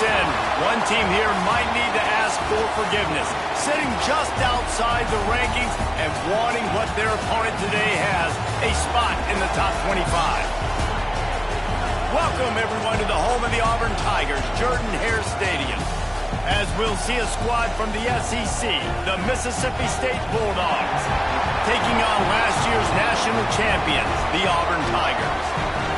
sin. One team here might need to ask for forgiveness, sitting just outside the rankings and wanting what their opponent today has, a spot in the top 25. Welcome, everyone, to the home of the Auburn Tigers, Jordan-Hare Stadium, as we'll see a squad from the SEC, the Mississippi State Bulldogs, taking on last year's national champions, the Auburn Tigers.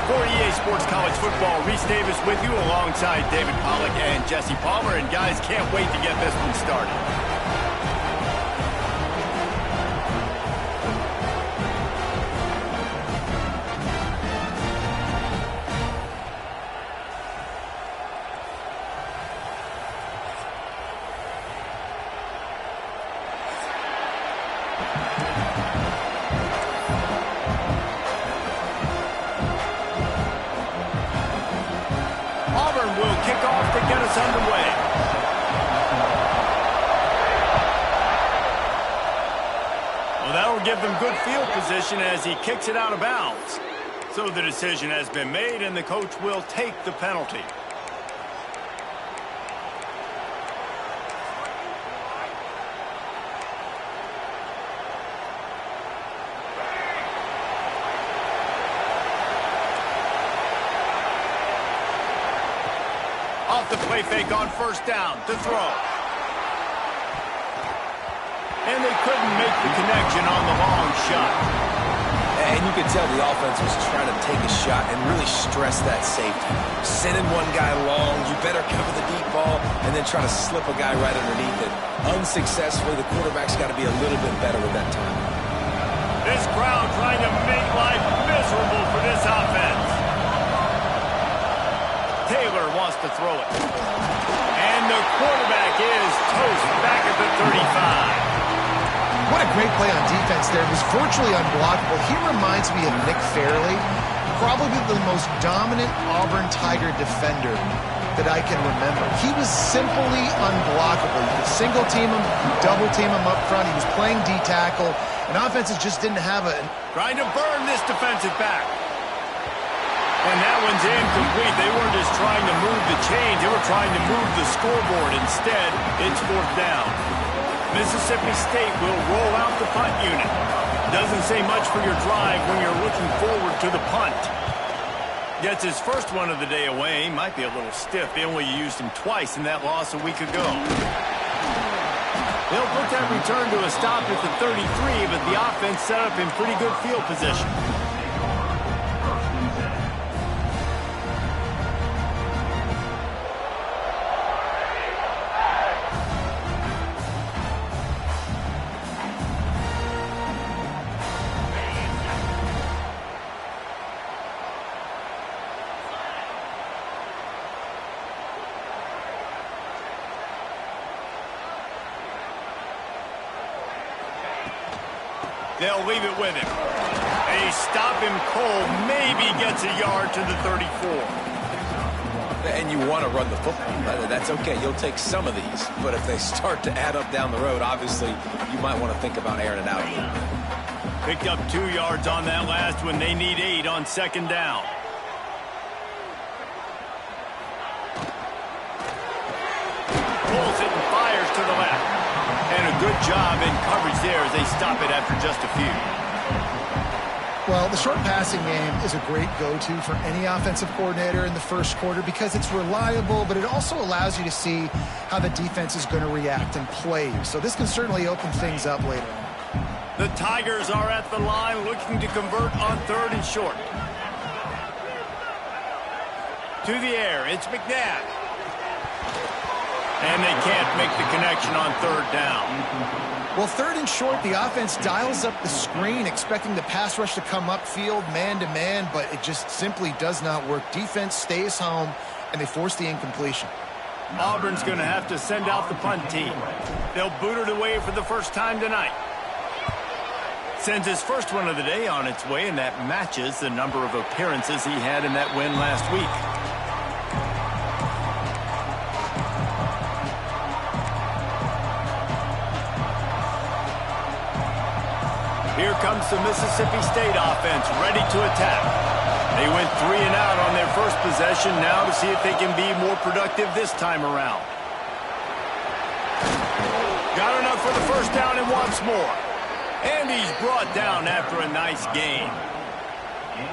For EA Sports College Football, Reese Davis with you alongside David Pollack and Jesse Palmer. And guys, can't wait to get this one started. Will kick off to get us underway. Well, that'll give them good field position as he kicks it out of bounds. So the decision has been made, and the coach will take the penalty. Off the play fake on first down to throw. And they couldn't make the connection on the long shot. And you could tell the offense was trying to take a shot and really stress that safety. Sending one guy long, you better cover the deep ball, and then try to slip a guy right underneath it. Unsuccessfully, the quarterback's got to be a little bit better with that time. This crowd trying to make life miserable for this offense. Taylor wants to throw it. And the quarterback is toast back at the 35. What a great play on defense there. It was virtually unblockable. He reminds me of Nick Fairley, probably the most dominant Auburn Tiger defender that I can remember. He was simply unblockable. You could single team him, double team him up front. He was playing D-tackle, and offenses just didn't have a... Trying to burn this defensive back. And that one's incomplete. They weren't just trying to move the chains. They were trying to move the scoreboard. Instead, it's fourth down. Mississippi State will roll out the punt unit. Doesn't say much for your drive when you're looking forward to the punt. Gets his first one of the day away. Might be a little stiff. They only used him twice in that loss a week ago. They'll put that return to a stop at the 33, but the offense set up in pretty good field position. They'll leave it with him. They stop him cold, maybe gets a yard to the 34. And you want to run the football. That's okay. You'll take some of these. But if they start to add up down the road, obviously, you might want to think about airing it out a little bit. Picked up 2 yards on that last one. They need 8 on second down. Pulls it and fires to the left. And a good job in coverage there as they stop it after just a few. Well, the short passing game is a great go-to for any offensive coordinator in the first quarter because it's reliable, but it also allows you to see how the defense is going to react and play. So this can certainly open things up later on. The Tigers are at the line looking to convert on third and short. To the air, it's McNabb. And they can't make the connection on third down. Well, third and short, the offense dials up the screen, expecting the pass rush to come upfield man-to-man, but it just simply does not work. Defense stays home, and they force the incompletion. Auburn's going to have to send out the punt team. They'll boot it away for the first time tonight. Sends his first one of the day on its way, and that matches the number of appearances he had in that win last week. Here comes comes the Mississippi State offense, ready to attack. They went 3 and out on their first possession, now to see if they can be more productive this time around. Got enough for the first down and wants more. And he's brought down after a nice gain.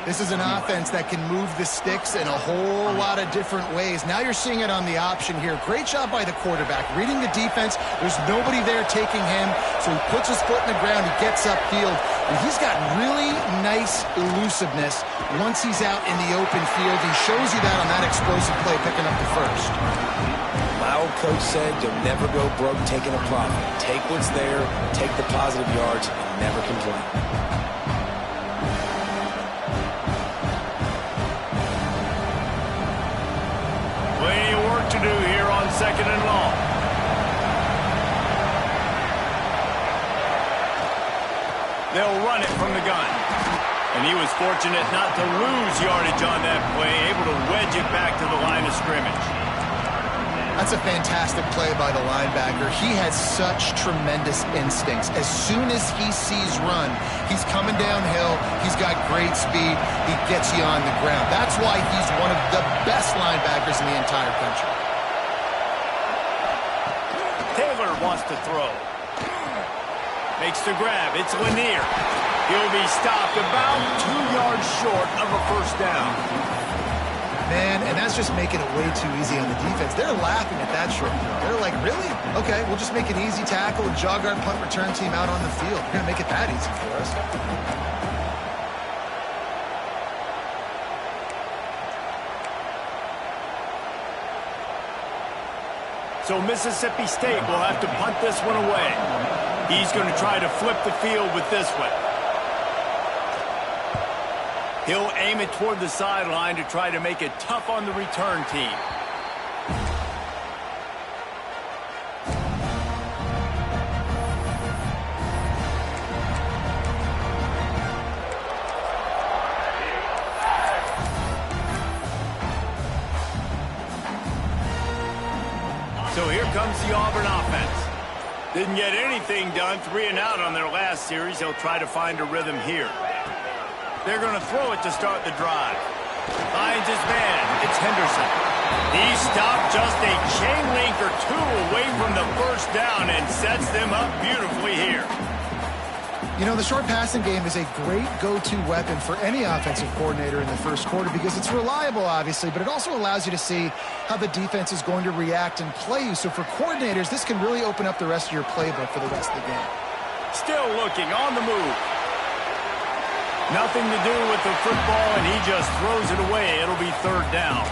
This is an offense that can move the sticks in a whole lot of different ways. Now you're seeing it on the option here. Great job by the quarterback. Reading the defense. There's nobody there taking him, so he puts his foot in the ground. He gets upfield, and he's got really nice elusiveness once he's out in the open field. He shows you that on that explosive play, picking up the first. My old coach said you'll never go broke taking a profit. Take what's there, take the positive yards, and never complain. Plenty of work to do here on 2nd and long. They'll run it from the gun. And he was fortunate not to lose yardage on that play, able to wedge it back to the line of scrimmage. That's a fantastic play by the linebacker. He has such tremendous instincts. As soon as he sees run, he's coming downhill. He's got great speed. He gets you on the ground. That's why he's one of the best linebackers in the entire country. Taylor wants to throw. Makes the grab. It's Lanier. He'll be stopped about 2 yards short of a first down. Man, and that's just making it way too easy on the defense. They're laughing at that short throw. They're like, really? Okay, we'll just make an easy tackle and jog our punt return team out on the field. We're going to make it that easy for us. So Mississippi State will have to punt this one away. He's going to try to flip the field with this one. He'll aim it toward the sideline to try to make it tough on the return team. So here comes the Auburn offense. Didn't get anything done, 3 and out on their last series. They'll try to find a rhythm here. They're going to throw it to start the drive. Finds his man. It's Henderson. He stopped just a chain link or 2 away from the first down and sets them up beautifully here. You know, the short passing game is a great go-to weapon for any offensive coordinator in the first quarter because it's reliable, obviously, but it also allows you to see how the defense is going to react and play you. So for coordinators, this can really open up the rest of your playbook for the rest of the game. Still looking on the move. Nothing to do with the football, and he just throws it away. It'll be 3rd down.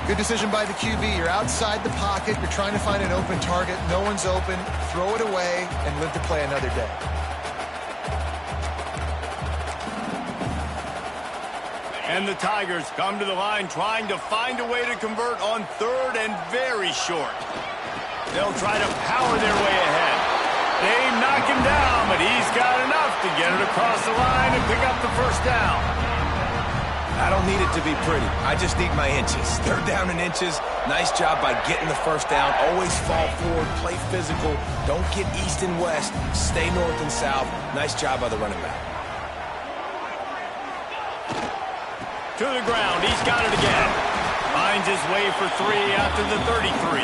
Good decision by the QB. You're outside the pocket. You're trying to find an open target. No one's open. Throw it away and live to play another day. And the Tigers come to the line trying to find a way to convert on 3rd and very short. They'll try to power their way ahead. They knock him down, but he's got enough to get it across the line and pick up the first down. I don't need it to be pretty. I just need my inches. 3rd down in inches. Nice job by getting the first down. Always fall forward, play physical. Don't get east and west. Stay north and south. Nice job by the running back. To the ground. He's got it again. Finds his way for 3 after the 33.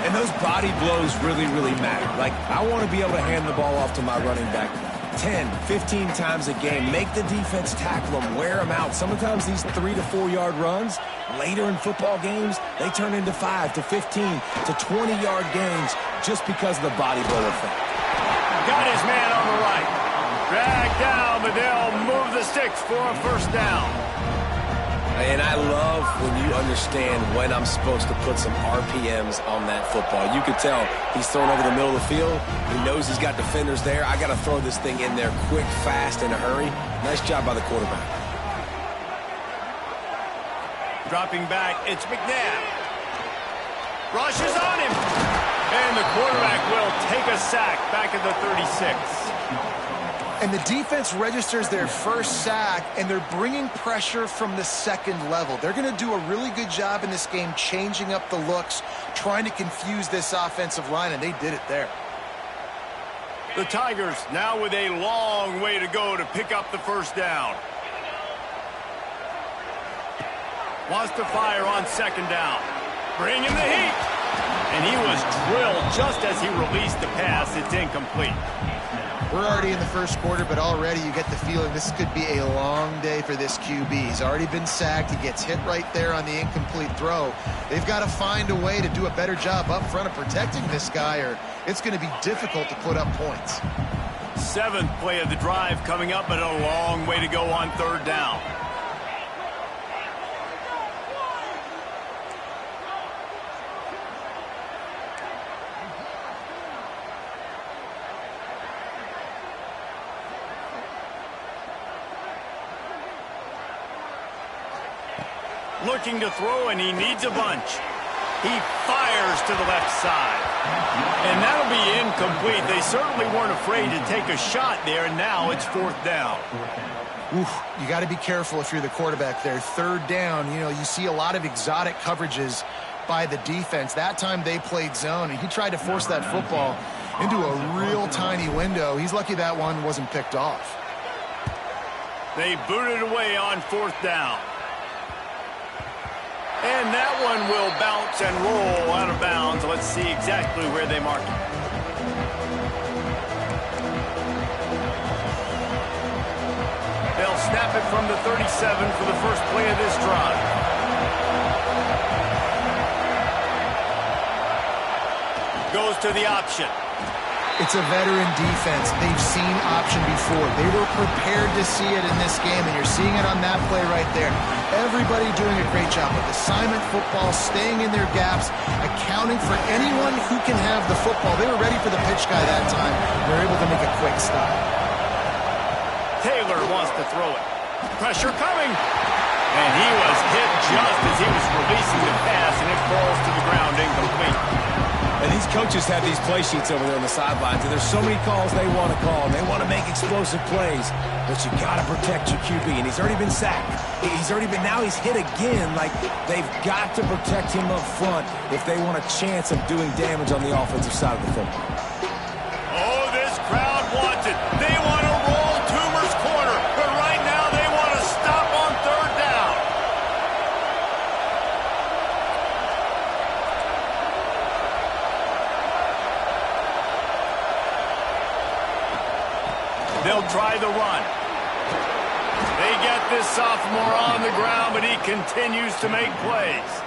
And those body blows really, really matter. Like, I want to be able to hand the ball off to my running back 10, 15 times a game. Make the defense tackle them, wear them out. Sometimes these 3 to 4 yard runs, later in football games, they turn into 5 to 15 to 20 yard gains just because of the body blow effect. Got his man on the right. Dragged down, but they'll move the sticks for a first down. And I love when you understand when I'm supposed to put some RPMs on that football. You could tell he's throwing over the middle of the field. He knows he's got defenders there. I got to throw this thing in there quick, fast, in a hurry. Nice job by the quarterback. Dropping back, it's McNabb. Rushes on him. And the quarterback will take a sack back at the 36. And the defense registers their first sack, and they're bringing pressure from the second level. They're going to do a really good job in this game changing up the looks, trying to confuse this offensive line, and they did it there. The Tigers now with a long way to go to pick up the first down. Wants to fire on second down. Bringing the heat. And he was drilled just as he released the pass. It's incomplete. We're already in the first quarter, but already you get the feeling this could be a long day for this QB. He's already been sacked. He gets hit right there on the incomplete throw. They've got to find a way to do a better job up front of protecting this guy, or it's going to be difficult to put up points. 7th play of the drive coming up, but a long way to go on third down. Looking to throw, and he needs a bunch. He fires to the left side. And that'll be incomplete. They certainly weren't afraid to take a shot there, and now it's 4th down. Oof, you got to be careful if you're the quarterback there. Third down, you know, you see a lot of exotic coverages by the defense. That time they played zone, and he tried to force that football into a real tiny window. He's lucky that one wasn't picked off. They booted away on 4th down. And that one will bounce and roll out of bounds. Let's see exactly where they mark it. They'll snap it from the 37 for the first play of this drive. Goes to the option. It's a veteran defense. They've seen option before. They were prepared to see it in this game, and you're seeing it on that play right there. Everybody doing a great job with assignment football, staying in their gaps, accounting for anyone who can have the football. They were ready for the pitch guy that time. They're able to make a quick stop. Taylor wants to throw it. Pressure coming. And he was hit just as he was releasing the pass, and it falls to the ground incomplete. And these coaches have these play sheets over there on the sidelines, and there's so many calls they want to call. They want to make explosive plays, but you got to protect your QB, and he's already been sacked. Now he's hit again. Like, they've got to protect him up front if they want a chance of doing damage on the offensive side of the football. Oh, this crowd wants it. They want to roll Toomer's corner, but right now they want to stop on third down. They'll try the run. They get this sophomore on the ground, but he continues to make plays.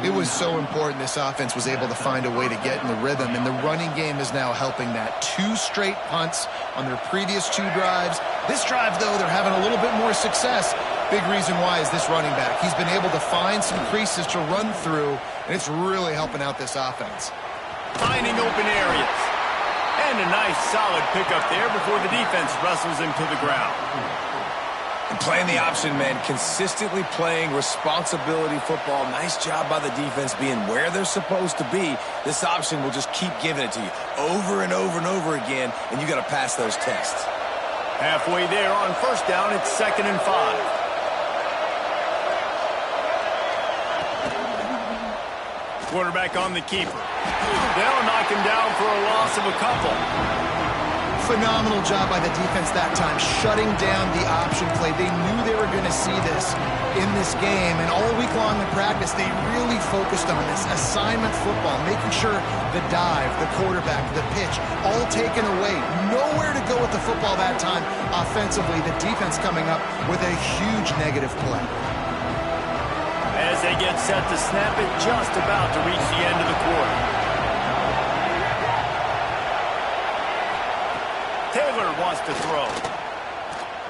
It was so important this offense was able to find a way to get in the rhythm, and the running game is now helping that. 2 straight punts on their previous 2 drives. This drive, though, they're having a little bit more success. Big reason why is this running back. He's been able to find some creases to run through, and it's really helping out this offense. Finding open areas. And a nice solid pickup there before the defense wrestles him to the ground. And playing the option, man, consistently playing responsibility football. Nice job by the defense being where they're supposed to be. This option will just keep giving it to you over and over and over again, and you got to pass those tests. Halfway there on first down, it's 2nd and 5. Quarterback on the keeper. They'll knock him down for a loss of a couple. Phenomenal job by the defense that time, shutting down the option play. They knew they were going to see this in this game, and all week long in practice, they really focused on this assignment football, making sure the dive, the quarterback, the pitch, all taken away. Nowhere to go with the football that time offensively. The defense coming up with a huge negative play. As they get set to snap it, just about to reach the end of the quarter. Taylor wants to throw.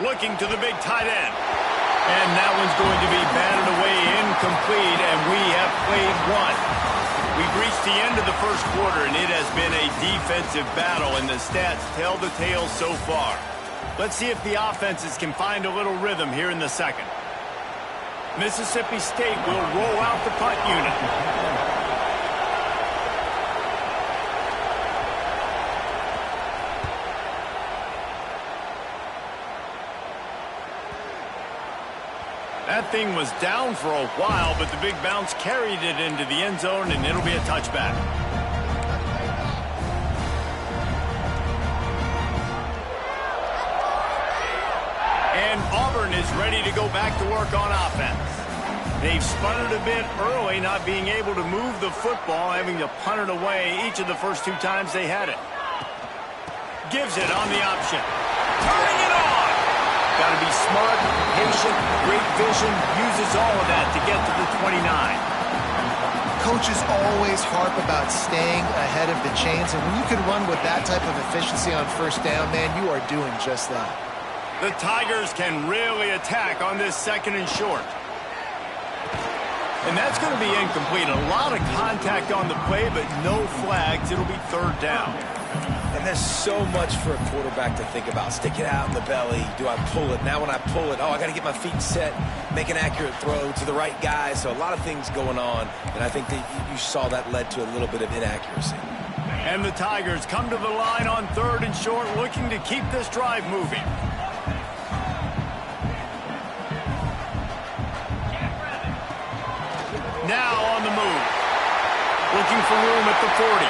Looking to the big tight end. And that one's going to be batted away incomplete, and we have played one. We've reached the end of the first quarter, and it has been a defensive battle, and the stats tell the tale so far. Let's see if the offenses can find a little rhythm here in the second. Mississippi State will roll out the punt unit. That thing was down for a while, but the big bounce carried it into the end zone, and it'll be a touchback. And Auburn is ready to go back to work on offense. They've sputtered a bit early, not being able to move the football, having to punt it away each of the first 2 times they had it. Gives it on the option. Turning it on! Got to be smart, patient, great vision, uses all of that to get to the 29. Coaches always harp about staying ahead of the chains, and when you can run with that type of efficiency on first down, man, you are doing just that. The Tigers can really attack on this 2nd and short. And that's going to be incomplete. A lot of contact on the play, but no flags. It'll be 3rd down. And there's so much for a quarterback to think about. Stick it out in the belly. Do I pull it? Now when I pull it, I got to get my feet set, make an accurate throw to the right guy. So a lot of things going on, and I think that you saw that led to a little bit of inaccuracy. And the Tigers come to the line on 3rd and short, looking to keep this drive moving. Now on the move. Looking for room at the 40.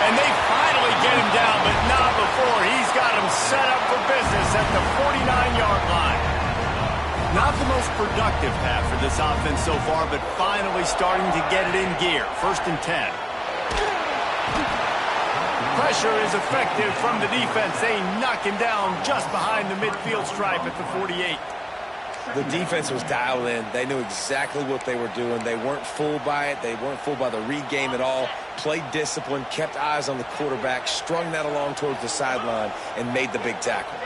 And they finally get him down, but not before. He's got him set up for business at the 49-yard line. Not the most productive half for this offense so far, but finally starting to get it in gear. 1st and 10. Pressure is effective from the defense. They knock him down just behind the midfield stripe at the 48. The defense was dialed in. They knew exactly what they were doing. They weren't fooled by it. They weren't fooled by the read game at all. Played discipline, kept eyes on the quarterback, strung that along towards the sideline, and made the big tackle.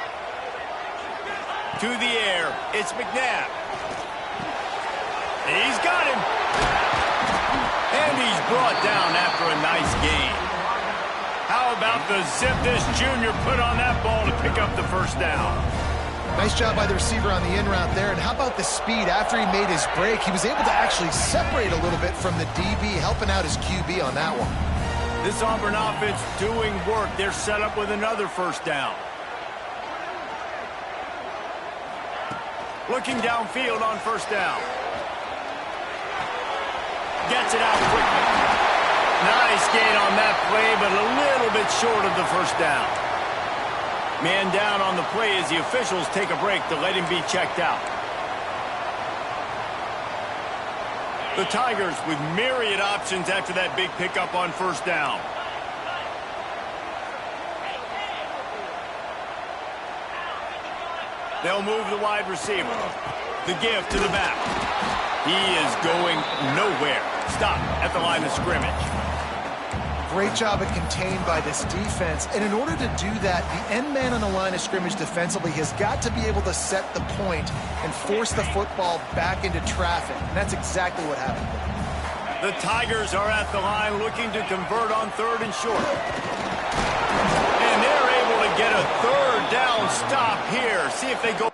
To the air, it's McNabb. He's got him. And he's brought down after a nice gain. How about the zip this junior put on that ball to pick up the 1st down? Nice job by the receiver on the in route there. And how about the speed? After he made his break, he was able to actually separate a little bit from the DB, helping out his QB on that one. This Auburn offense doing work. They're set up with another 1st down. Looking downfield on 1st down. Gets it out quickly. Nice gain on that play, but a little bit short of the 1st down. Man down on the play as the officials take a break to let him be checked out. The Tigers with myriad options after that big pickup on 1st down. They'll move the wide receiver. The give to the back. He is going nowhere. Stop at the line of scrimmage. Great job at contained by this defense. And in order to do that, the end man on the line of scrimmage defensively has got to be able to set the point and force the football back into traffic. And that's exactly what happened. The Tigers are at the line looking to convert on 3rd and short. And they're able to get a 3rd down stop here. See if they go.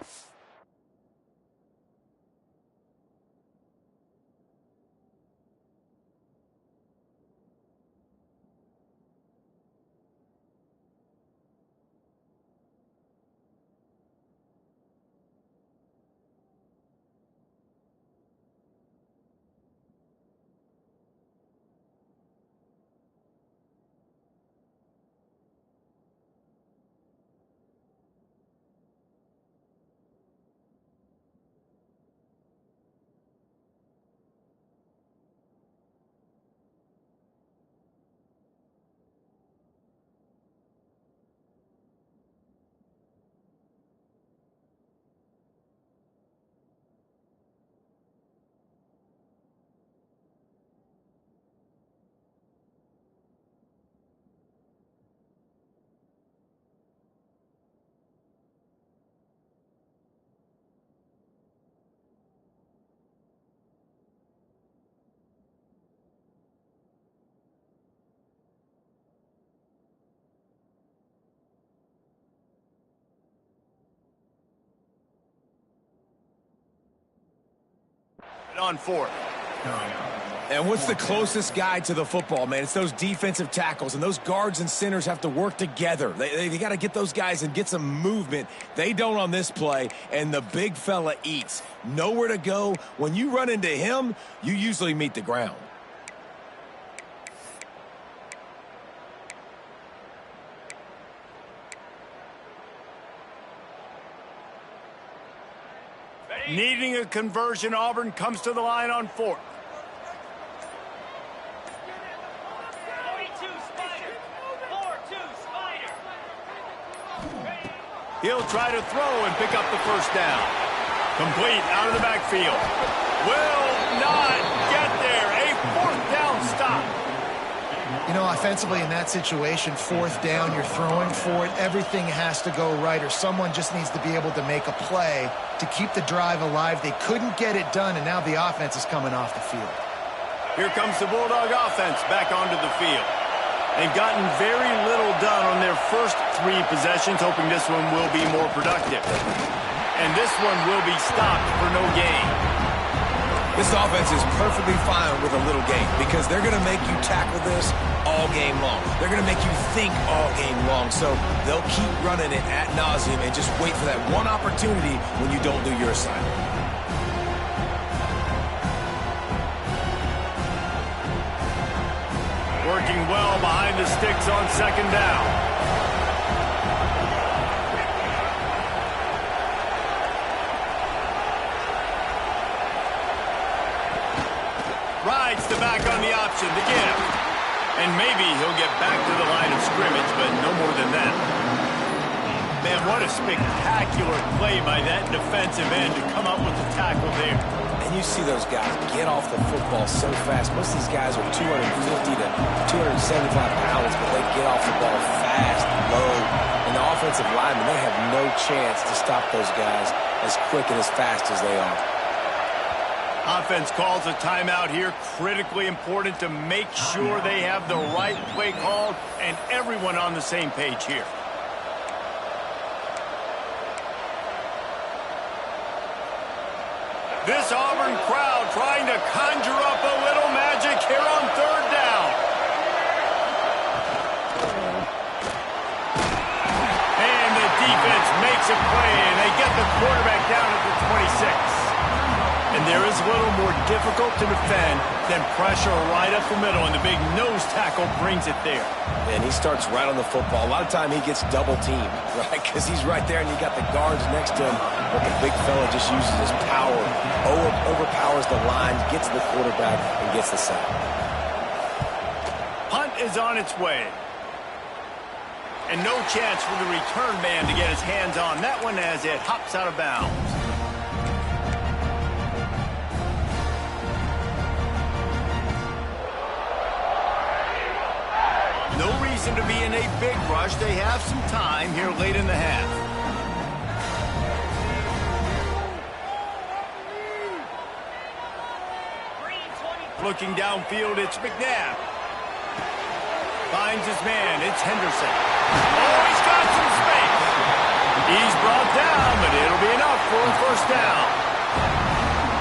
On 4th. And what's the closest guy to the football, man? It's those defensive tackles, and those guards and centers have to work together. They got to get those guys and get some movement. They don't on this play, and the big fella eats. Nowhere to go. When you run into him, you usually meet the ground. Needing a conversion, Auburn comes to the line on 4th. He'll try to throw and pick up the first down. Complete out of the backfield. Will not get there. A 4th down stop. You know, offensively in that situation, 4th down, you're throwing for it. Everything has to go right, or someone just needs to be able to make a play to keep the drive alive. They couldn't get it done, and now the offense is coming off the field. Here comes the Bulldog offense back onto the field. They've gotten very little done on their first 3 possessions, hoping this one will be more productive. And this one will be stopped for no gain. This offense is perfectly fine with a little gain because they're going to make you tackle this all game long. They're going to make you think all game long. So they'll keep running it ad nauseum and just wait for that one opportunity when you don't do your assignment. Working well behind the sticks on 2nd down. Rides the back on the option to get him. And maybe he'll get back to the line of scrimmage, but no more than that. Man, what a spectacular play by that defensive end to come up with the tackle there. And you see those guys get off the football so fast. Most of these guys are 250 to 275 pounds, but they get off the ball fast, low. And the offensive linemen, they have no chance to stop those guys as quick and as fast as they are. Offense calls a timeout here. Critically important to make sure they have the right play called and everyone on the same page here. This Auburn crowd trying to conjure up a little magic here on 3rd down. And the defense makes a play, and they get the quarterback down at the 26. And there is a little more difficult to defend than pressure right up the middle, and the big nose tackle brings it there. And he starts right on the football. A lot of time he gets double teamed, right? Because he's right there and you got the guards next to him. But the big fella just uses his power, overpowers the line, gets to the quarterback, and gets the sack. Punt is on its way. And no chance for the return man to get his hands on that one as it hops out of bounds. No reason to be in a big rush. They have some time here late in the half. Looking downfield, it's McNabb. Finds his man, it's Henderson. Oh, he's got some space. He's brought down, but it'll be enough for a 1st down.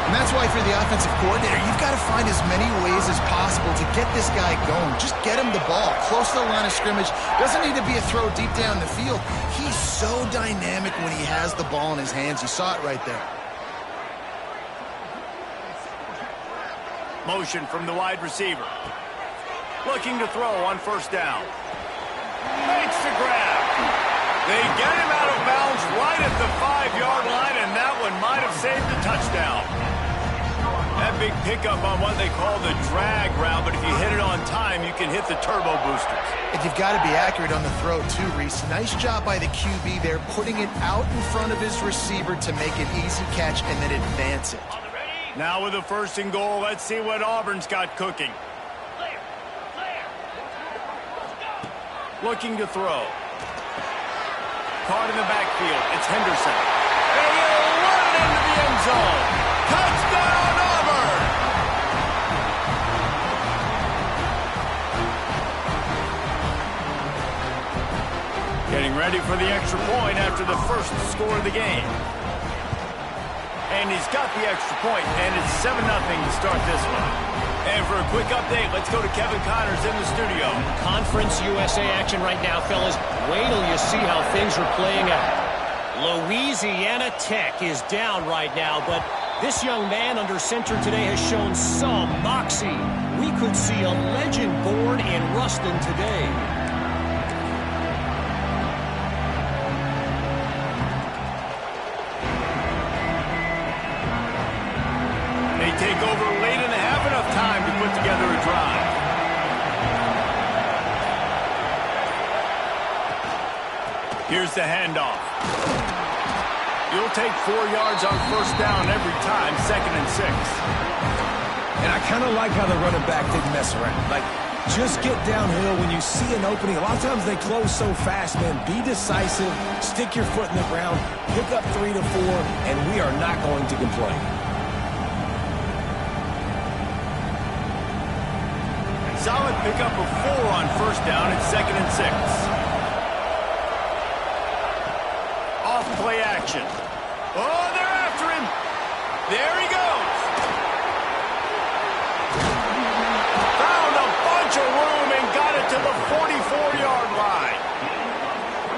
And that's why for the offensive coordinator, you've got to find as many ways as possible to get this guy going. Just get him the ball close to the line of scrimmage. Doesn't need to be a throw deep down the field. He's so dynamic when he has the ball in his hands. You saw it right there. Motion from the wide receiver. Looking to throw on 1st down. Makes the grab. They get him out of bounds right at the 5-yard line, and that one might have saved the touchdown. That big pickup on what they call the drag route, but if you hit it on time, you can hit the turbo boosters. And you've got to be accurate on the throw too, Reese. Nice job by the QB there, putting it out in front of his receiver to make an easy catch and then advance it. Now with a 1st and goal, let's see what Auburn's got cooking. Looking to throw. Caught in the backfield. It's Henderson. And he'll run it into the end zone. Touchdown, Auburn! Getting ready for the extra point after the first score of the game. And he's got the extra point, and it's 7-0 to start this one. And for a quick update, let's go to Kevin Connors in the studio. Conference USA action right now, fellas. Wait till you see how things are playing out. Louisiana Tech is down right now, but this young man under center today has shown some moxie. We could see a legend born in Ruston today. over late in the half, enough time to put together a drive. Here's the handoff. You'll take 4 yards on first down every time, 2nd and 6. And I kind of like how the running back didn't mess around. Like, just get downhill when you see an opening. A lot of times they close so fast, man. Be decisive, stick your foot in the ground, pick up 3 to 4, and we are not going to complain. Solid pickup of 4 on first down at 2nd and 6. Off play action. Oh, they're after him. There he goes. Found a bunch of room and got it to the 44-yard line.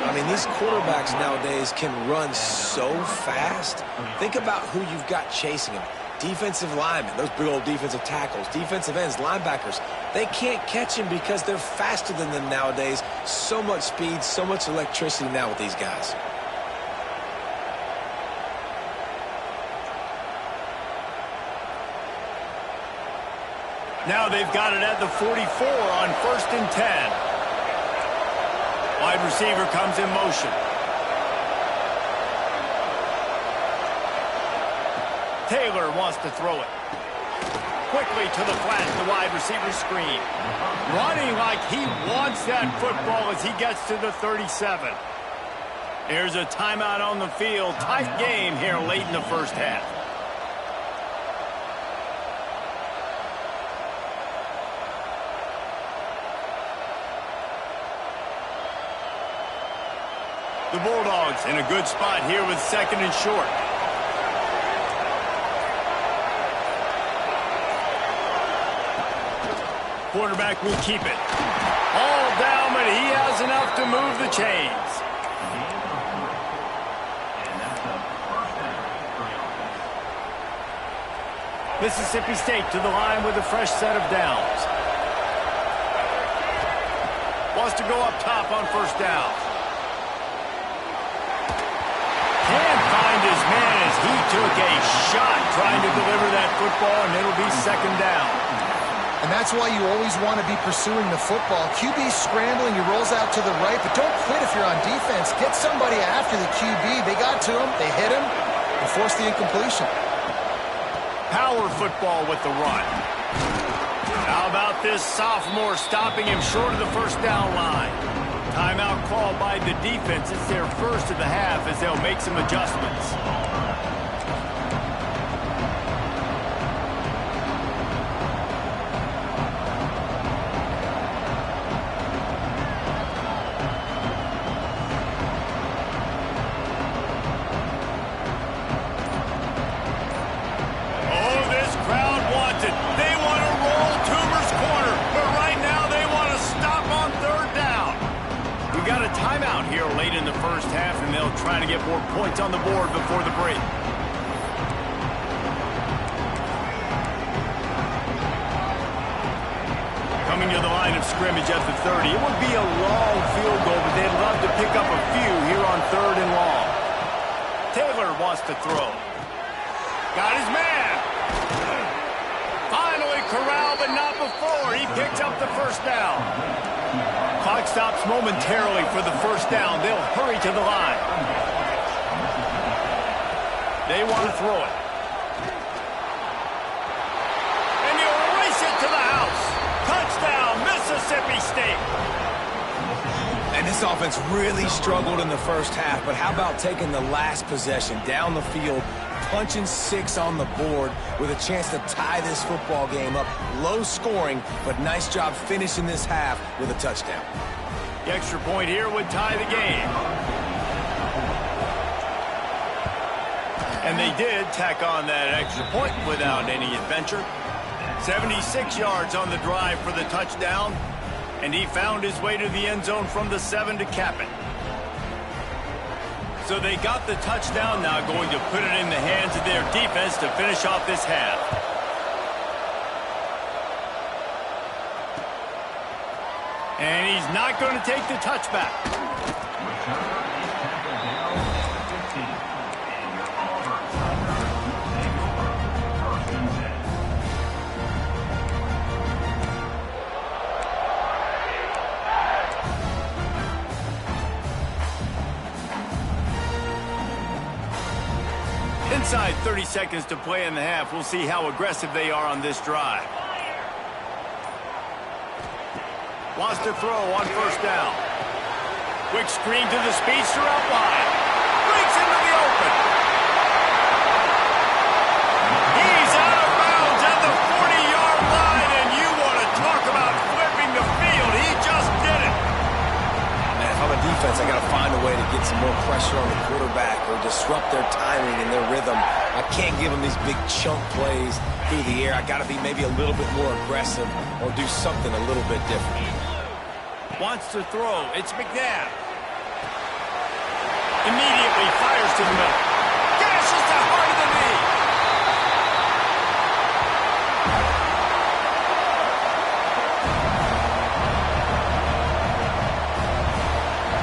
I mean, these quarterbacks nowadays can run so fast. Think about who you've got chasing them. Defensive linemen, those big old defensive tackles, defensive ends, linebackers. They can't catch him because they're faster than them nowadays. So much speed, so much electricity now with these guys. Now they've got it at the 44 on 1st and 10. Wide receiver comes in motion. Taylor wants to throw it. Quickly to the flat, the wide receiver screen. Running like he wants that football as he gets to the 37. Here's a timeout on the field. Tight game here late in the first half. The Bulldogs in a good spot here with 2nd and short. Quarterback will keep it. All down, but he has enough to move the chains. Mississippi State to the line with a fresh set of downs. Wants to go up top on first down. Can't find his man as he took a shot trying to deliver that football, and it'll be 2nd down. And that's why you always want to be pursuing the football. QB's scrambling, he rolls out to the right, but don't quit if you're on defense. Get somebody after the QB. They got to him, they hit him, and forced the incompletion. Power football with the run. How about this sophomore stopping him short of the first down line? Timeout called by the defense. It's their first of the half as they'll make some adjustments. Trying to get more points on the board before the break. Coming to the line of scrimmage at the 30. It would be a long field goal, but they'd love to pick up a few here on 3rd and long. Taylor wants to throw. Got his man. Finally corralled, but not before. He picks up the first down. Clock stops momentarily for the first down. They'll hurry to the line. They want to throw it. And he'll race it to the house. Touchdown, Mississippi State. And this offense really struggled in the first half, but how about taking the last possession down the field, punching 6 on the board with a chance to tie this football game up. Low scoring, but nice job finishing this half with a touchdown. The extra point here would tie the game. And they did tack on that extra point without any adventure. 76 yards on the drive for the touchdown, and he found his way to the end zone from the 7 to cap it. So they got the touchdown, now going to put it in the hands of their defense to finish off this half. And he's not going to take the touchback. Inside 30 seconds to play in the half. We'll see how aggressive they are on this drive. Wants to throw on first down. Quick screen to the speedster out wide. Breaks into the open. He's out of bounds at the 40-yard line, and you want to talk about flipping the field. He just did it. Man, if I'm a defense, I got to find a way to get some more pressure on the quarterback or disrupt their timing and their rhythm. I can't give them these big chunk plays through the air. I got to be maybe a little bit more aggressive or do something a little bit different. Wants to throw. It's McNabb. Immediately fires to the middle. Gashes the heart of the knee.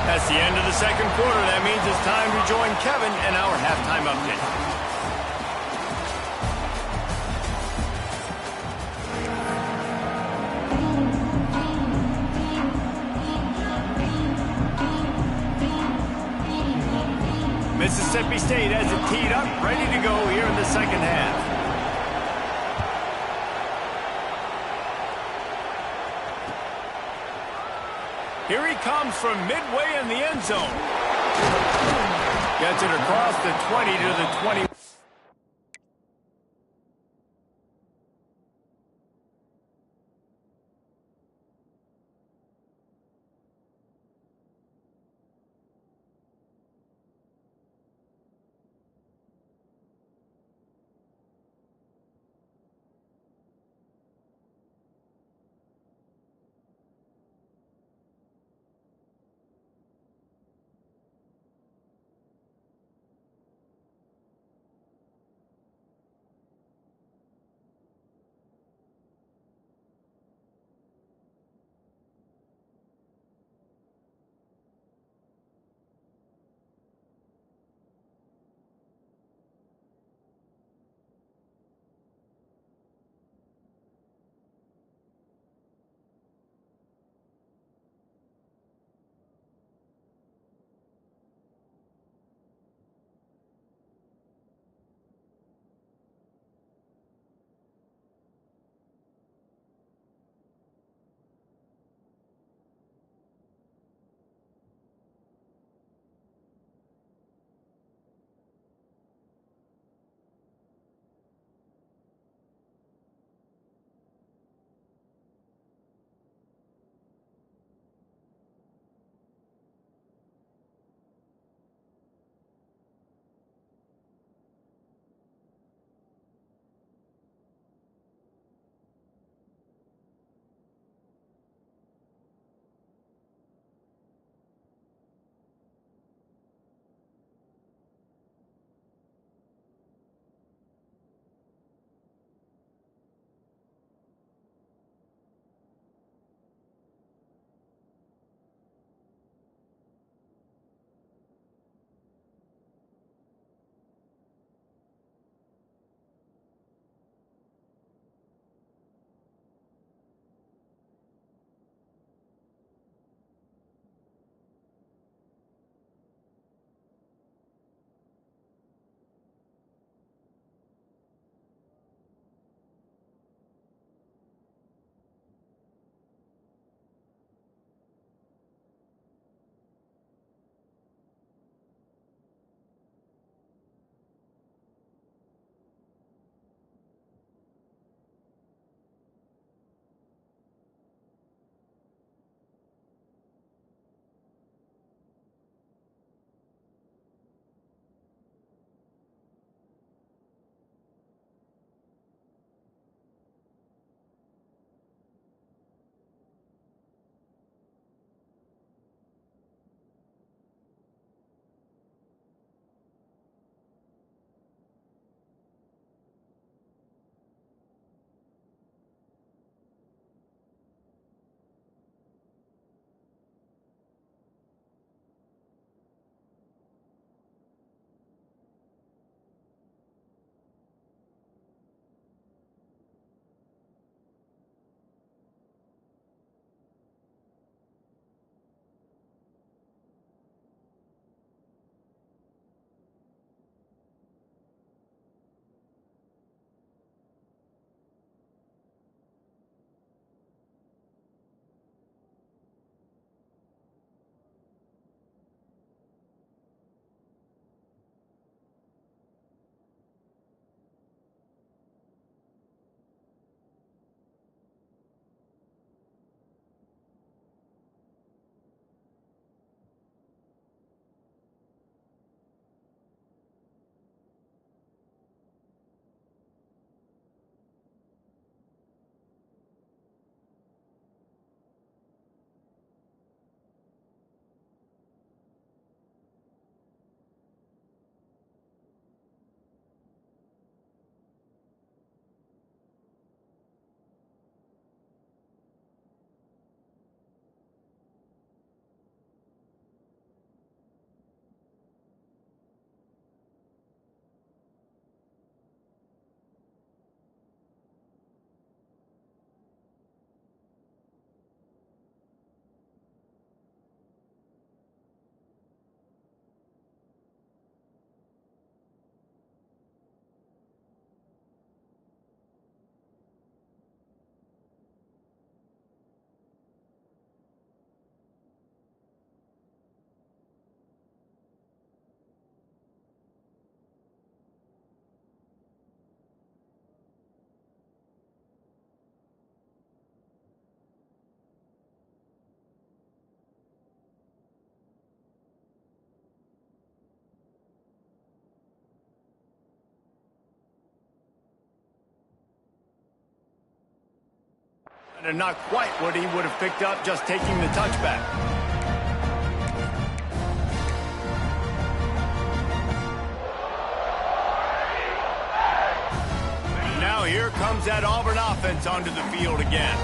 That's the end of the second quarter. That means it's time to join Kevin and our halftime update. Mississippi State has it teed up, ready to go here in the second half. Here he comes from midway in the end zone. Gets it across the 20 to the 20. And not quite what he would have picked up just taking the touchback. Now here comes that Auburn offense onto the field again.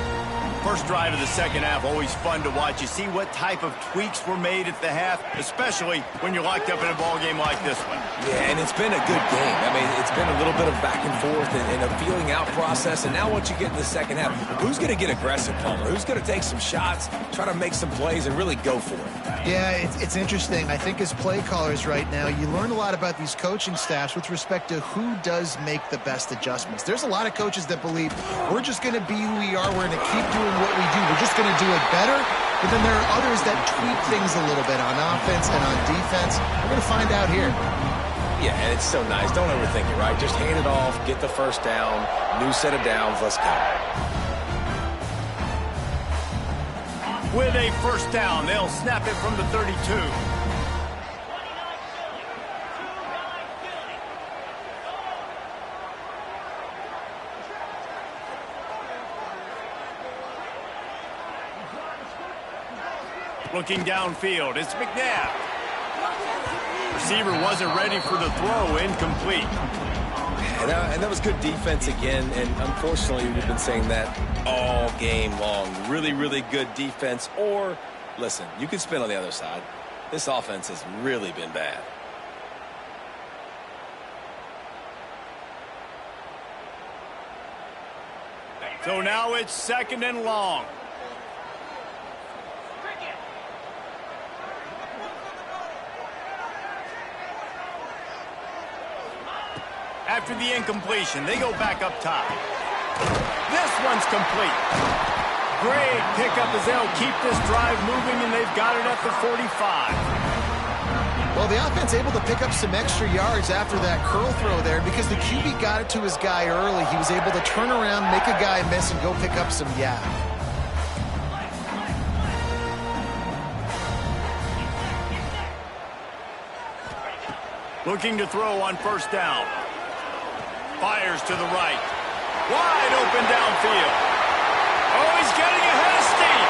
First drive of the second half, always fun to watch. You see what type of tweaks were made at the half, especially when you're locked up in a ball game like this one. Yeah, and it's been a good game. I mean, it's been a little bit of back and forth and a feeling out process. And now once you get in the second half, who's going to get aggressive, Palmer? Who's going to take some shots, try to make some plays, and really go for it? Yeah, it's interesting. I think as play callers right now, you learn a lot about these coaching staffs with respect to who does make the best adjustments. There's a lot of coaches that believe we're just going to be who we are. We're going to keep doing what we do. We're just going to do it better. But then there are others that tweak things a little bit on offense and on defense. We're going to find out here. Yeah, and it's so nice. Don't overthink it, right? Just hand it off, get the first down, new set of downs, let's go. With a first down, they'll snap it from the 32. Looking downfield, it's McNabb. Receiver wasn't ready for the throw, incomplete. And that was good defense again, and unfortunately we've been saying that all game long. Really, really good defense, or, listen, you can spin on the other side. This offense has really been bad. So now it's second and long. After the incompletion, they go back up top. This one's complete. Great pickup as they'll keep this drive moving, and they've got it at the 45. Well, the offense able to pick up some extra yards after that curl throw there because the QB got it to his guy early. He was able to turn around, make a guy miss, and go pick up some yak. Looking to throw on first down. Fires to the right. Wide open downfield. Oh, he's getting ahead of steam.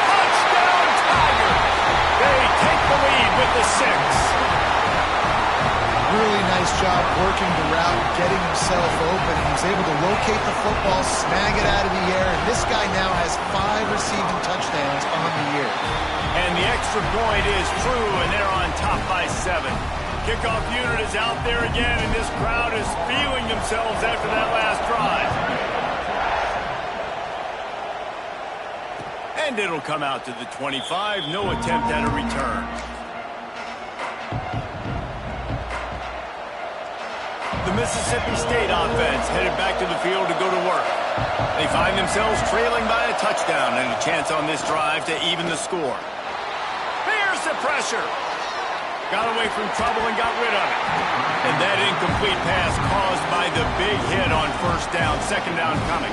Touchdown, Tigers. They take the lead with the 6. Really nice job working the route, getting himself open. He was able to locate the football, snag it out of the air, and this guy now has 5 receiving touchdowns on the year. And the extra point is true, and they're on top by 7. Kickoff unit is out there again, and this crowd is feeling themselves after that last drive. And it'll come out to the 25. No attempt at a return. The Mississippi State offense headed back to the field to go to work. They find themselves trailing by a touchdown and a chance on this drive to even the score. Here's the pressure. Got away from trouble and got rid of it. And that incomplete pass caused by the big hit on first down, second down coming.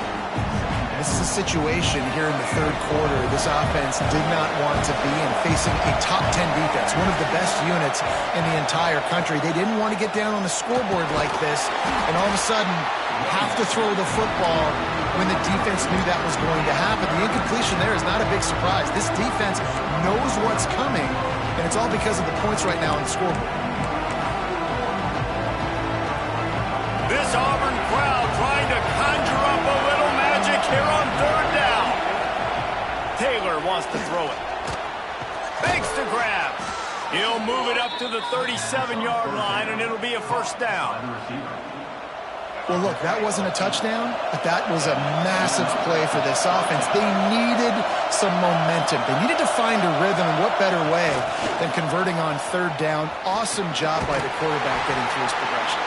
This is a situation here in the third quarter this offense did not want to be in, facing a top 10 defense, one of the best units in the entire country. They didn't want to get down on the scoreboard like this and all of a sudden have to throw the football when the defense knew that was going to happen. The incompletion there is not a big surprise. This defense knows what's coming, and it's all because of the points right now on the scoreboard. This Auburn crowd trying to conjure up a little magic here on third down. Taylor wants to throw it. Fakes the grab. He'll move it up to the 37-yard line, and it'll be a first down. Well, look, that wasn't a touchdown, but that was a massive play for this offense. They needed some momentum. They needed to find a rhythm, and what better way than converting on third down. Awesome job by the quarterback getting through his progression.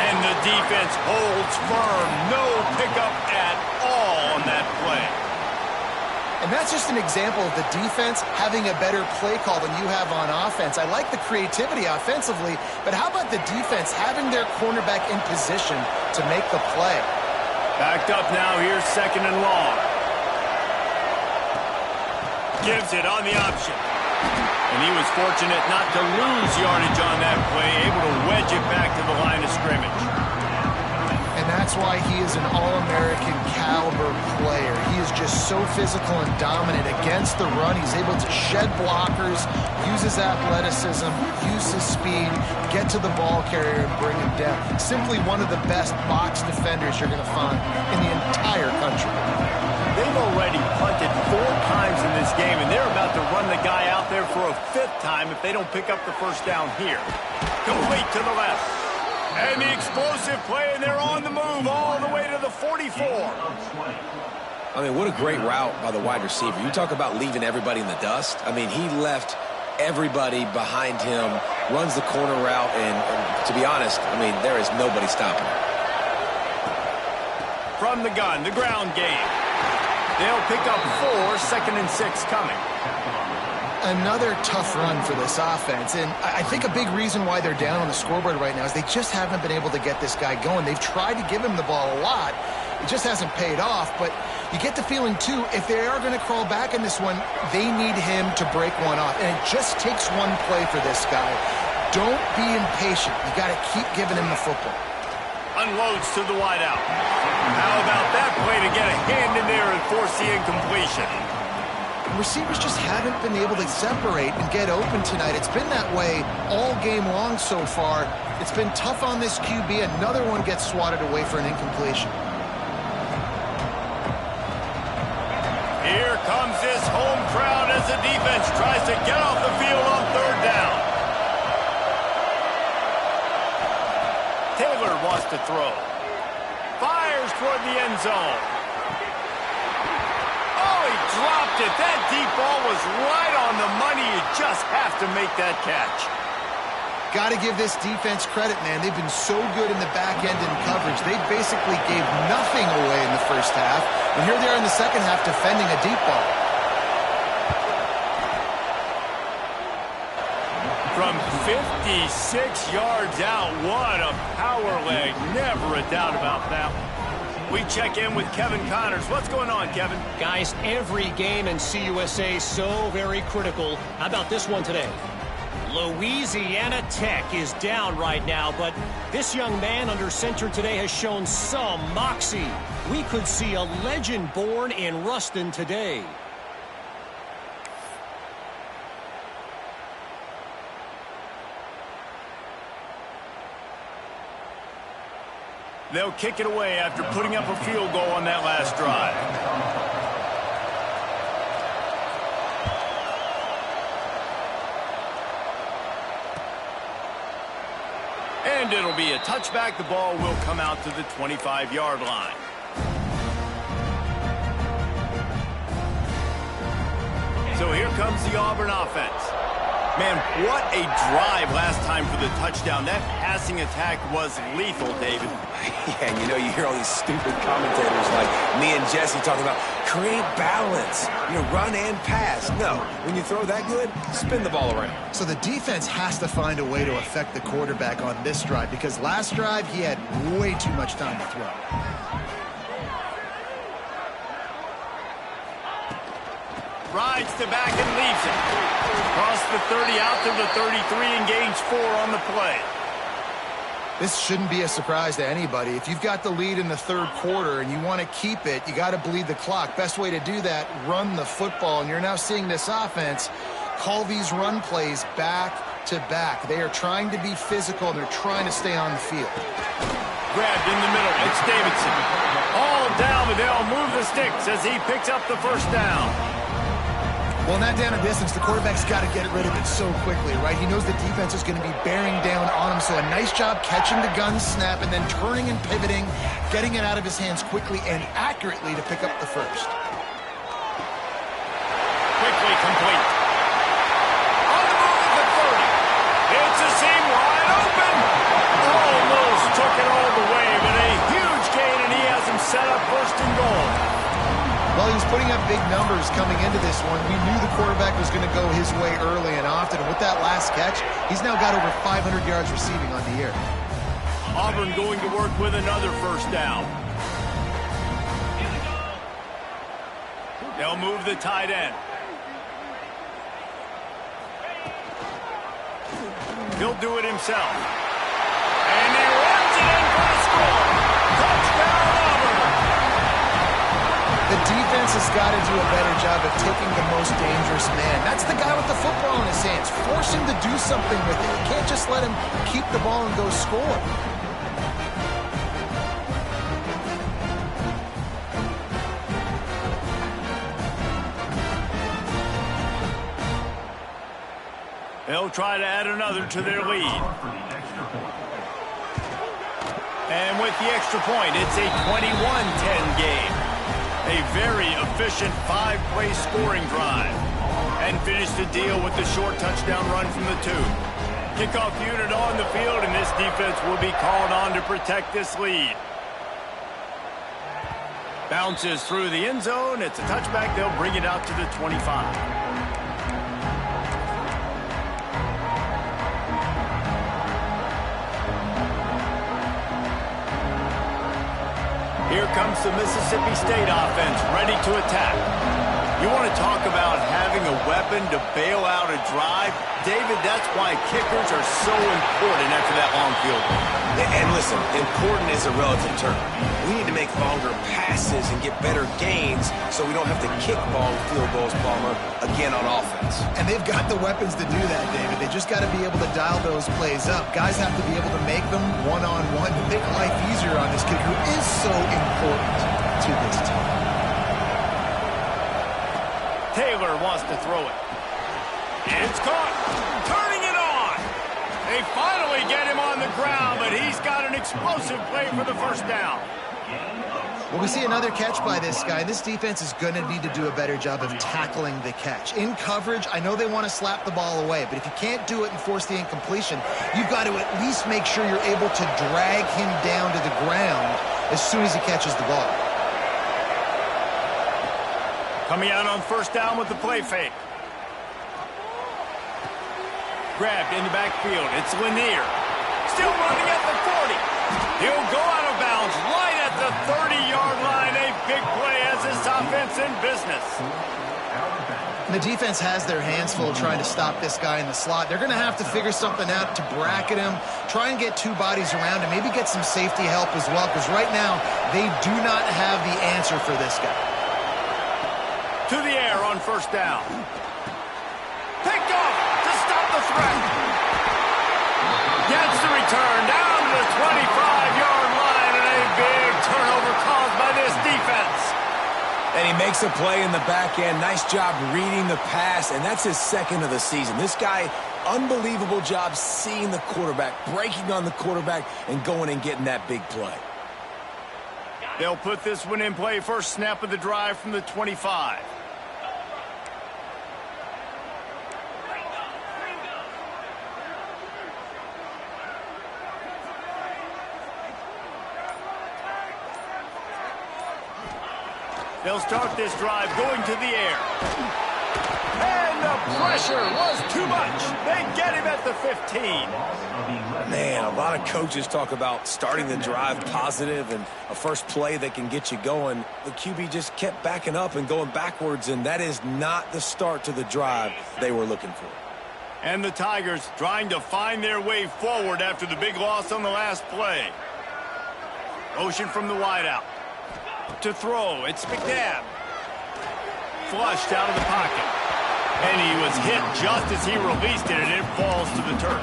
And the defense holds firm. No pickup at all on that play. And that's just an example of the defense having a better play call than you have on offense. I like the creativity offensively, but how about the defense having their cornerback in position to make the play? Backed up now, here's second and long. Gives it on the option. And he was fortunate not to lose yardage on that play, able to wedge it back to the line of scrimmage. And that's why he is an All-American caliber player. He is just so physical and dominant against the run. He's able to shed blockers, use his athleticism, use his speed, get to the ball carrier and bring him down. Simply one of the best box defenders you're going to find in the entire country. They've already punted 4 times in this game, and they're about to run the guy out there for a 5th time if they don't pick up the first down here. Complete to the left. And the explosive play, and they're on the move all the way to the 44. I mean, what a great route by the wide receiver. You talk about leaving everybody in the dust. I mean, he left everybody behind him, runs the corner route, and to be honest, I mean, there is nobody stopping him. From the gun, the ground game. They'll pick up 4, 2nd and 6 coming. Another tough run for this offense, and I think a big reason why they're down on the scoreboard right now is they just haven't been able to get this guy going. They've tried to give him the ball a lot. It just hasn't paid off, but you get the feeling, too, if they are going to crawl back in this one, they need him to break one off, and it just takes one play for this guy. Don't be impatient. You got to keep giving him the football. Unloads to the wideout. How about that play to get a hand in there and force the incompletion? Receivers just haven't been able to separate and get open tonight. It's been that way all game long so far. It's been tough on this QB. Another one gets swatted away for an incompletion. Here comes this home crowd as the defense tries to get off the field on 3rd down. Taylor wants to throw. Fires toward the end zone. Oh, he dropped it. That deep ball was right on the money. You just have to make that catch. Got to give this defense credit, man. They've been so good in the back end in coverage. They basically gave nothing away in the first half. And here they are in the second half defending a deep ball. From 56 yards out, what a power leg. Never a doubt about that. We check in with Kevin Connors. What's going on, Kevin? Guys, every game in CUSA so very critical. How about this one today? Louisiana Tech is down right now, but this young man under center today has shown some moxie. We could see a legend born in Ruston today. They'll kick it away after putting up a field goal on that last drive. And it'll be a touchback. The ball will come out to the 25-yard line. So here comes the Auburn offense. Man, what a drive last time for the touchdown. That passing attack was lethal, David. Yeah, and you know, you hear all these stupid commentators like me and Jesse talking about create balance, you know, run and pass. No, when you throw that good, spin the ball around. So the defense has to find a way to affect the quarterback on this drive because last drive he had way too much time to throw. Rides to back and leaves it. Across the 30 out to the 33 and gains 4 on the play. This shouldn't be a surprise to anybody. If you've got the lead in the 3rd quarter and you want to keep it, you got to bleed the clock. Best way to do that, run the football. And you're now seeing this offense call these run plays back to back. They are trying to be physical and they're trying to stay on the field. Grabbed in the middle. It's Davidson. All down, but they'll move the sticks as he picks up the first down. Well, in that down and distance, the quarterback's got to get rid of it so quickly, right? He knows the defense is going to be bearing down on him, so a nice job catching the gun snap and then turning and pivoting, getting it out of his hands quickly and accurately to pick up the first. Quickly complete. On the move at 30. It's a seam wide open. Almost took it all the way, but a huge gain, and he has him set up 1st and goal. Well, he was putting up big numbers coming into this one. We knew the quarterback was going to go his way early and often. And with that last catch, he's now got over 500 yards receiving on the year. Auburn going to work with another first down. They'll move the tight end. He'll do it himself. And he runs it in for the score. Touchdown! defense has got to do a better job of taking the most dangerous man. That's the guy with the football in his hands. Force him to do something with it. You can't just let him keep the ball and go score. They'll try to add another to their lead. And with the extra point, it's a 21-10 game. A very efficient 5-play scoring drive. And finish the deal with the short touchdown run from the 2. Kickoff unit on the field, and this defense will be called on to protect this lead. Bounces through the end zone. It's a touchback. They'll bring it out to the 25. Here comes the Mississippi State offense, ready to attack. You want to talk about having a weapon to bail out a drive? David, that's why kickers are so important after that long field goal. And listen, important is a relative term. We need to make longer passes and get better gains so we don't have to kick long field goals, Palmer, again on offense. And they've got the weapons to do that, David. They just got to be able to dial those plays up. Guys have to be able to make them one-on-one to make life easier on this kid who is so important to this team. Taylor wants to throw it. It's caught. Turning it on. They finally get him on the ground, but he's got an explosive play for the first down. Well, we see another catch by this guy. This defense is going to need to do a better job of tackling the catch. In coverage, I know they want to slap the ball away, but if you can't do it and force the incompletion, you've got to at least make sure you're able to drag him down to the ground as soon as he catches the ball. Coming out on first down with the play fake. Grabbed in the backfield. It's Lanier. Still running at the 40. He'll go out of bounds right at the 30-yard line. A big play as this offense in business. And the defense has their hands full trying to stop this guy in the slot. They're going to have to figure something out to bracket him, try and get 2 bodies around him, maybe get some safety help as well, because right now they do not have the answer for this guy. To the air on first down. Picked off to stop the threat. Gets the return down to the 25-yard line, and a big turnover caused by this defense. And he makes a play in the back end. Nice job reading the pass, and that's his second of the season. This guy, unbelievable job seeing the quarterback, breaking on the quarterback, and going and getting that big play. They'll put this one in play. First snap of the drive from the 25. They'll start this drive going to the air. And the pressure was too much. They get him at the 15. Man, a lot of coaches talk about starting the drive positive and a first play that can get you going. The QB just kept backing up and going backwards, and that is not the start to the drive they were looking for. And the Tigers trying to find their way forward after the big loss on the last play. Motion from the wideout. To throw, it's McNabb. Flushed out of the pocket. And he was hit just as he released it, and it falls to the turf.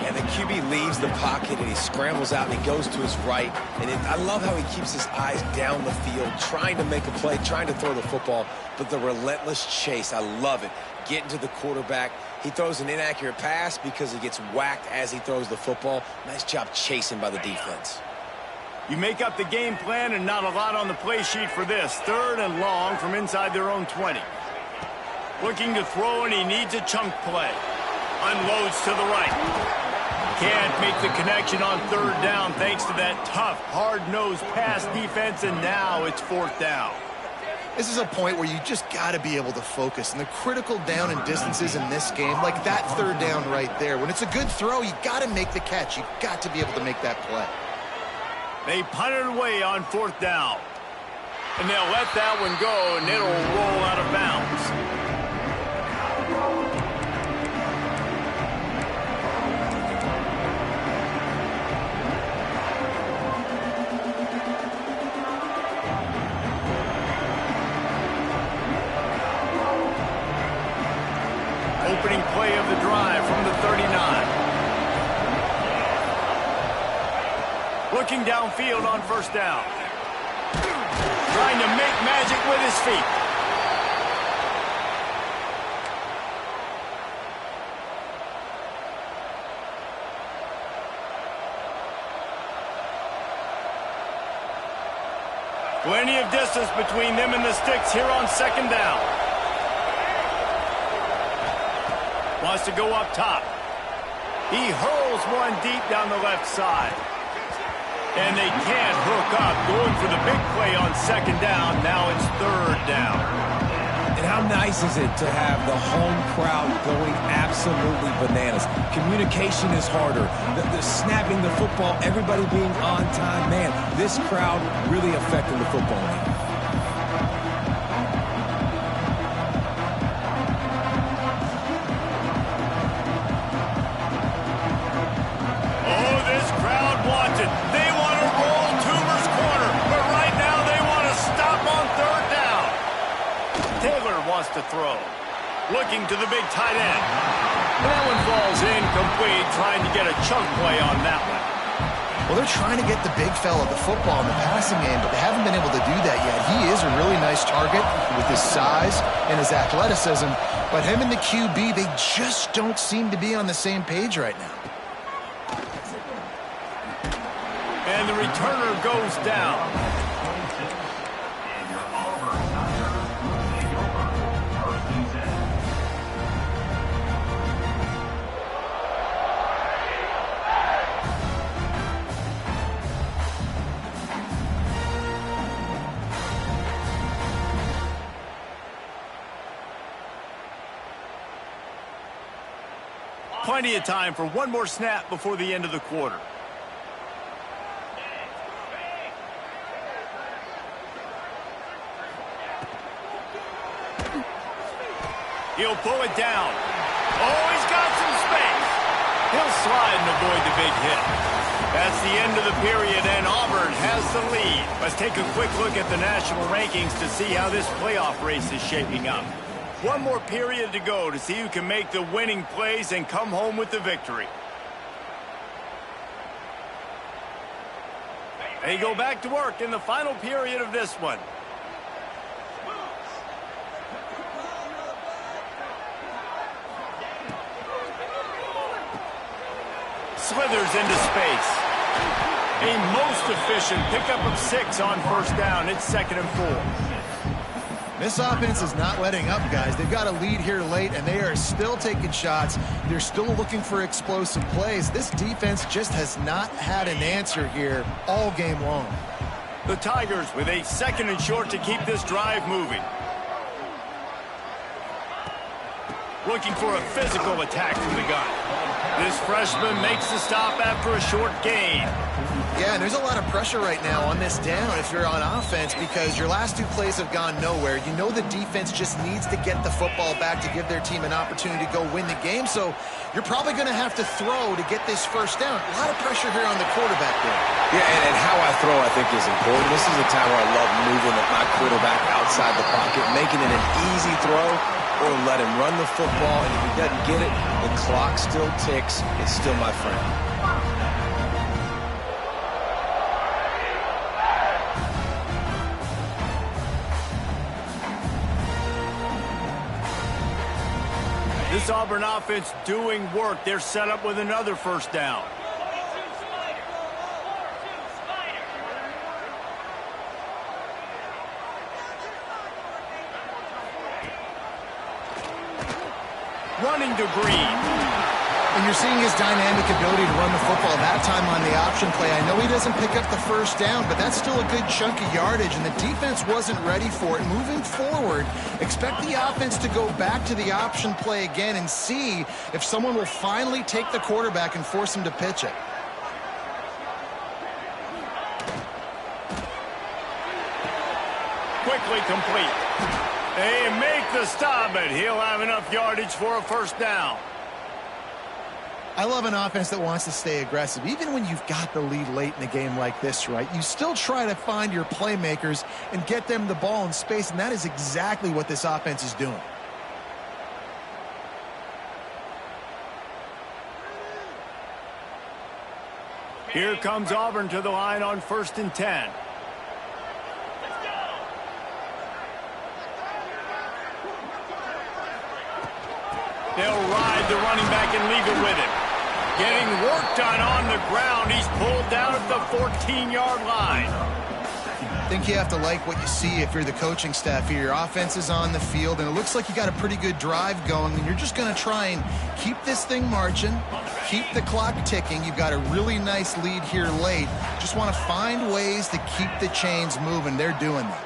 And the QB leaves the pocket, and he scrambles out, and he goes to his right. And I love how he keeps his eyes down the field, trying to make a play, trying to throw the football, but the relentless chase, I love it. Getting to the quarterback. He throws an inaccurate pass because he gets whacked as he throws the football. Nice job chasing by the defense. You make up the game plan and not a lot on the play sheet for this. 3rd and long from inside their own 20. Looking to throw, and he needs a chunk play. Unloads to the right. Can't make the connection on 3rd down thanks to that tough, hard-nosed pass defense, and now it's 4th down. This is a point where you just got to be able to focus. And the critical down and distances in this game, like that 3rd down right there, when it's a good throw, you got to make the catch. You got to be able to make that play. They punt it away on 4th down. And they'll let that one go, and it'll roll out of bounds. Looking downfield on first down. Trying to make magic with his feet. Plenty of distance between them and the sticks here on second down. Wants to go up top. He hurls one deep down the left side. And they can't hook up. Going for the big play on second down. Now it's third down. And how nice is it to have the home crowd going absolutely bananas? Communication is harder. The snapping the football, everybody being on time. Man, this crowd really affecting the football game. Oh, this crowd wants it. They want to roll Toomer's corner. But right now they want to stop on third down. Taylor wants to throw. Looking to the big tight end. And that one falls incomplete, trying to get a chunk play on that one. Well, they're trying to get the big fella the football in the passing game, but they haven't been able to do that yet. He is a really nice target with his size and his athleticism, but him and the QB, they just don't seem to be on the same page right now. And the returner goes down. Plenty of time for one more snap before the end of the quarter. He'll pull it down. Oh, he's got some space. He'll slide and avoid the big hit. That's the end of the period, and Auburn has the lead. Let's take a quick look at the national rankings to see how this playoff race is shaping up. One more period to go to see who can make the winning plays and come home with the victory. They go back to work in the final period of this one. Slithers into space. A most efficient pickup of 6 on first down. It's 2nd and 4. This offense is not letting up, guys. They've got a lead here late, and they are still taking shots. They're still looking for explosive plays. This defense just has not had an answer here all game long. The Tigers with a 2nd and short to keep this drive moving. Looking for a physical attack from the gun. This freshman makes the stop after a short gain. Yeah, and there's a lot of pressure right now on this down if you're on offense because your last 2 plays have gone nowhere. You know the defense just needs to get the football back to give their team an opportunity to go win the game, so you're probably going to have to throw to get this first down. A lot of pressure here on the quarterback there. Yeah, and how I throw, I think, is important. This is a time where I love moving my quarterback outside the pocket, making it an easy throw, or let him run the football, and if he doesn't get it, the clock still ticks. It's still my friend. This Auburn offense doing work. They're set up with another first down. Running to Green. And you're seeing his dynamic ability to run the football that time on the option play. I know he doesn't pick up the first down, but that's still a good chunk of yardage, and the defense wasn't ready for it. Moving forward, expect the offense to go back to the option play again and see if someone will finally take the quarterback and force him to pitch it. Quickly complete. They make the stop, but he'll have enough yardage for a first down. I love an offense that wants to stay aggressive. Even when you've got the lead late in a game like this, right, you still try to find your playmakers and get them the ball in space, and that is exactly what this offense is doing. Here comes Auburn to the line on 1st and 10. They'll ride the running back and leave it with him. Getting work done on the ground. He's pulled down at the 14-yard line. I think you have to like what you see if you're the coaching staff here. Your offense is on the field, and it looks like you got a pretty good drive going, and you're just going to try and keep this thing marching, keep the clock ticking. You've got a really nice lead here late. Just want to find ways to keep the chains moving. They're doing that.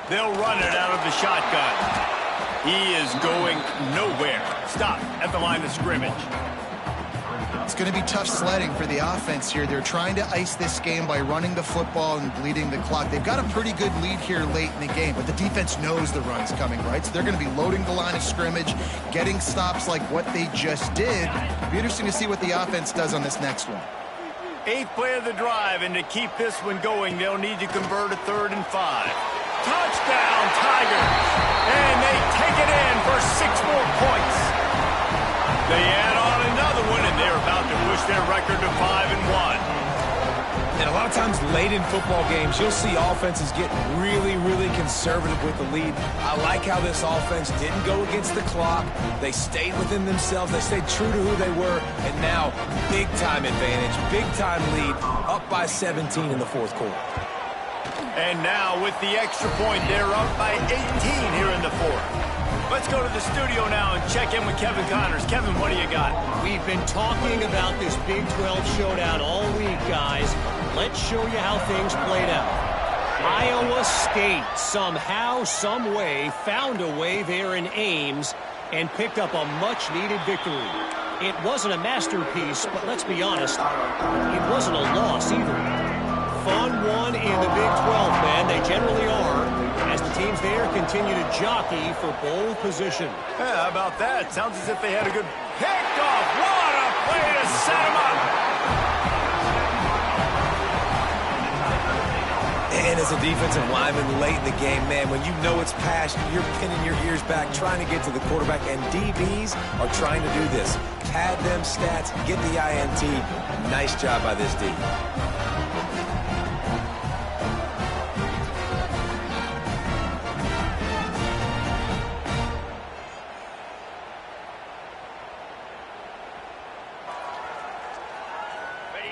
They'll run it out of the shotgun. He is going nowhere. Stop at the line of scrimmage. It's going to be tough sledding for the offense here. They're trying to ice this game by running the football and bleeding the clock. They've got a pretty good lead here late in the game, but the defense knows the run's coming, right? So they're going to be loading the line of scrimmage, getting stops like what they just did. It'll be interesting to see what the offense does on this next one. 8th play of the drive, and to keep this one going, they'll need to convert a 3rd and 5. Touchdown, Tigers! And they take it in for 6 more points. They add on another one, and they're about to push their record to 5-1. And a lot of times late in football games, you'll see offenses get really, really conservative with the lead. I like how this offense didn't go against the clock. They stayed within themselves. They stayed true to who they were. And now, big-time advantage, big-time lead, up by 17 in the 4th quarter. And now, with the extra point, they're up by 18 here in the 4th. Let's go to the studio now and check in with Kevin Connors. Kevin, what do you got? We've been talking about this Big 12 showdown all week, guys. Let's show you how things played out. Iowa State somehow, some way, found a way there in Ames and picked up a much-needed victory. It wasn't a masterpiece, but let's be honest, it wasn't a loss either. Fun one in the Big 12, man. They generally are, as the teams there continue to jockey for bowl position. Yeah, how about that? Sounds as if they had a good pick-off. What a play to set them up. And as a defensive lineman late in the game, man, when you know it's passion, you're pinning your ears back, trying to get to the quarterback, and DBs are trying to do this. Pad them stats, get the INT. Nice job by this D.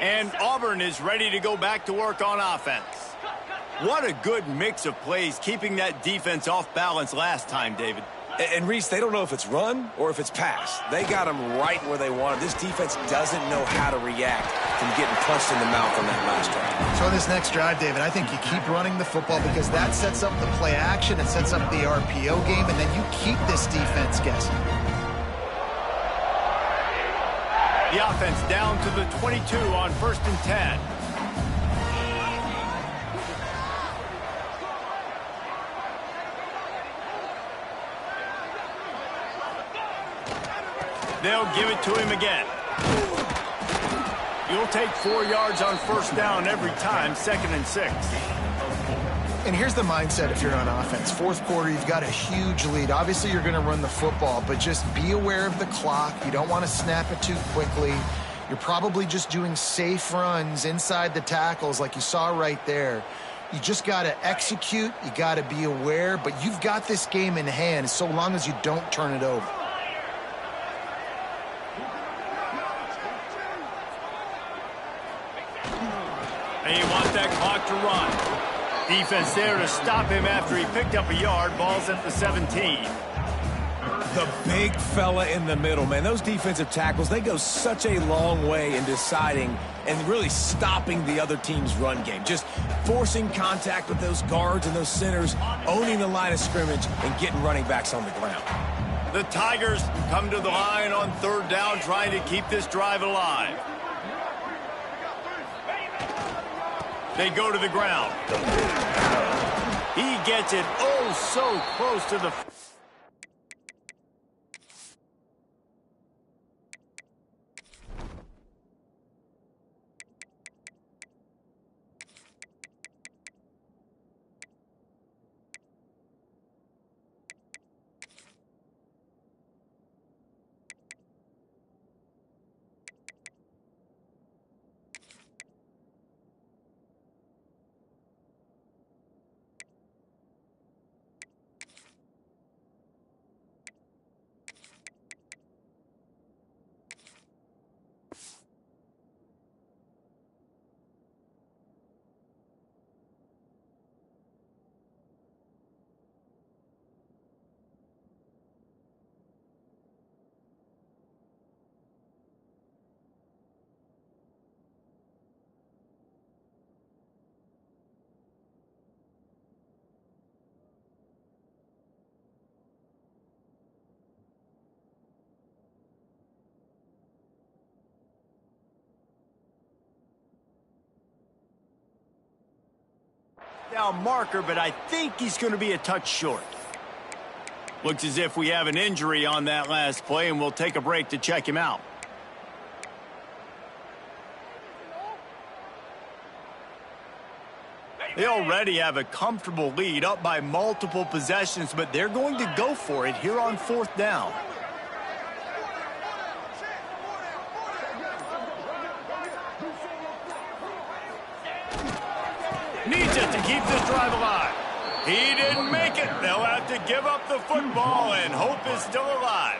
And Auburn is ready to go back to work on offense. What a good mix of plays, keeping that defense off balance last time, David. And Reese, they don't know if it's run or if it's pass. They got them right where they want it. This defense doesn't know how to react from getting punched in the mouth on that last drive. So on this next drive, David, I think you keep running the football because that sets up the play action, it sets up the RPO game, and then you keep this defense guessing. The offense down to the 22 on 1st and 10. They'll give it to him again. You'll take 4 yards on 1st down every time, 2nd and 6. And here's the mindset if you're on offense. 4th quarter, you've got a huge lead. Obviously, you're going to run the football, but just be aware of the clock. You don't want to snap it too quickly. You're probably just doing safe runs inside the tackles like you saw right there. You just got to execute. You got to be aware, but you've got this game in hand so long as you don't turn it over. And you want that clock to run. Defense there to stop him after he picked up a yard. Ball's at the 17. The big fella in the middle, man. Those defensive tackles, they go such a long way in deciding and really stopping the other team's run game. Just forcing contact with those guards and those centers, owning the line of scrimmage, and getting running backs on the ground. The Tigers come to the line on 3rd down, trying to keep this drive alive. They go to the ground. He gets it oh so close to the... down marker, but I think he's going to be a touch short. Looks as if we have an injury on that last play, and we'll take a break to check him out. They already have a comfortable lead, up by multiple possessions, but they're going to go for it here on 4th down. Needs it to keep this drive alive. He didn't make it. They'll have to give up the football, and hope is still alive.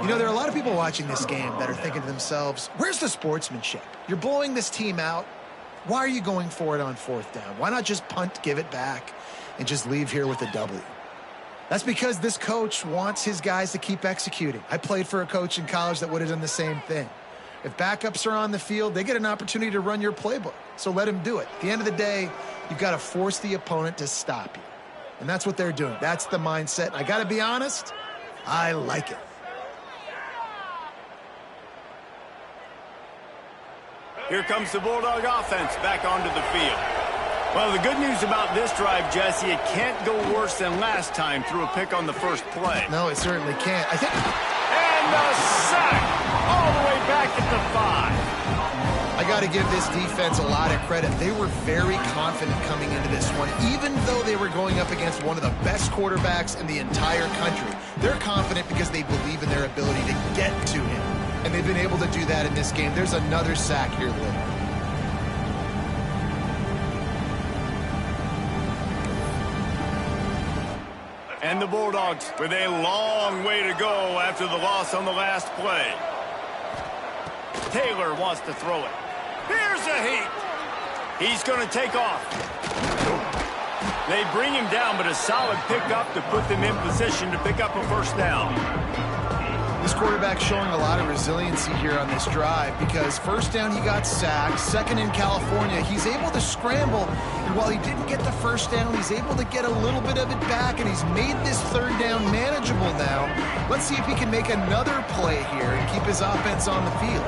You know, there are a lot of people watching this game that are thinking to themselves, where's the sportsmanship? You're blowing this team out. Why are you going for it on 4th down? Why not just punt, give it back, and just leave here with a W? That's because this coach wants his guys to keep executing. I played for a coach in college that would have done the same thing. If backups are on the field, they get an opportunity to run your playbook. So let them do it. At the end of the day, you've got to force the opponent to stop you. And that's what they're doing. That's the mindset. I got to be honest, I like it. Here comes the Bulldog offense back onto the field. Well, the good news about this drive, Jesse, it can't go worse than last time through a pick on the first play. No, it certainly can't. And a sack all the way back at the 5. I got to give this defense a lot of credit. They were very confident coming into this one, even though they were going up against one of the best quarterbacks in the entire country. They're confident because they believe in their ability to get to him. And they've been able to do that in this game. There's another sack here later. And the Bulldogs with a long way to go after the loss on the last play. Taylor wants to throw it. Here's a heat. He's going to take off. They bring him down, but a solid pickup to put them in position to pick up a first down. This quarterback's showing a lot of resiliency here on this drive because first down he got sacked, second in California, he's able to scramble, and while he didn't get the first down, he's able to get a little bit of it back, and he's made this third down manageable now. Let's see if he can make another play here and keep his offense on the field.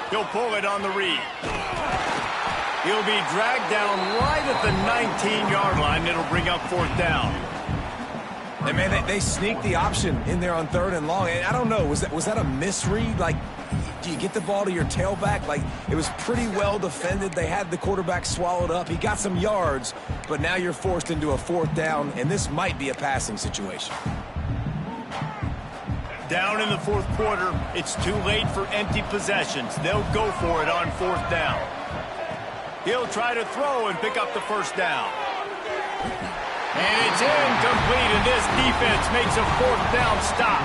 He'll pull it on the read. He'll be dragged down right at the 19-yard line. It'll bring up 4th down. And, man, they sneaked the option in there on 3rd and long. And I don't know, was that a misread? Like, do you get the ball to your tailback? Like, it was pretty well defended. They had the quarterback swallowed up. He got some yards, but now you're forced into a 4th down, and this might be a passing situation. Down in the 4th quarter, it's too late for empty possessions. They'll go for it on 4th down. He'll try to throw and pick up the first down. And it's incomplete, and this defense makes a 4th down stop.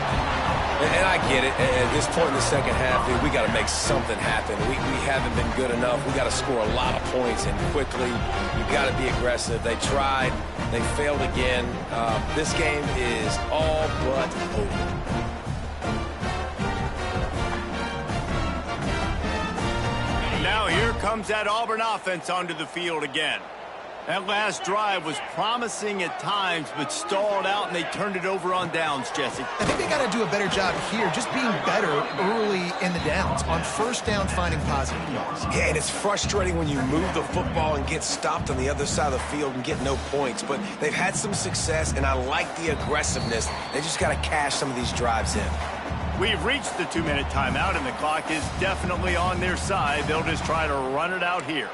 And I get it. At this point in the second half, dude, we got to make something happen. We haven't been good enough. We got to score a lot of points, and quickly. You got to be aggressive. They tried. They failed again. This game is all but over. Now here comes that Auburn offense onto the field again. That last drive was promising at times, but stalled out, and they turned it over on downs, Jesse. I think they got to do a better job here, just being better early in the downs. On first down, finding positive yards. Yeah, and it's frustrating when you move the football and get stopped on the other side of the field and get no points. But they've had some success, and I like the aggressiveness. They just got to cash some of these drives in. We've reached the 2-minute timeout, and the clock is definitely on their side. They'll just try to run it out here.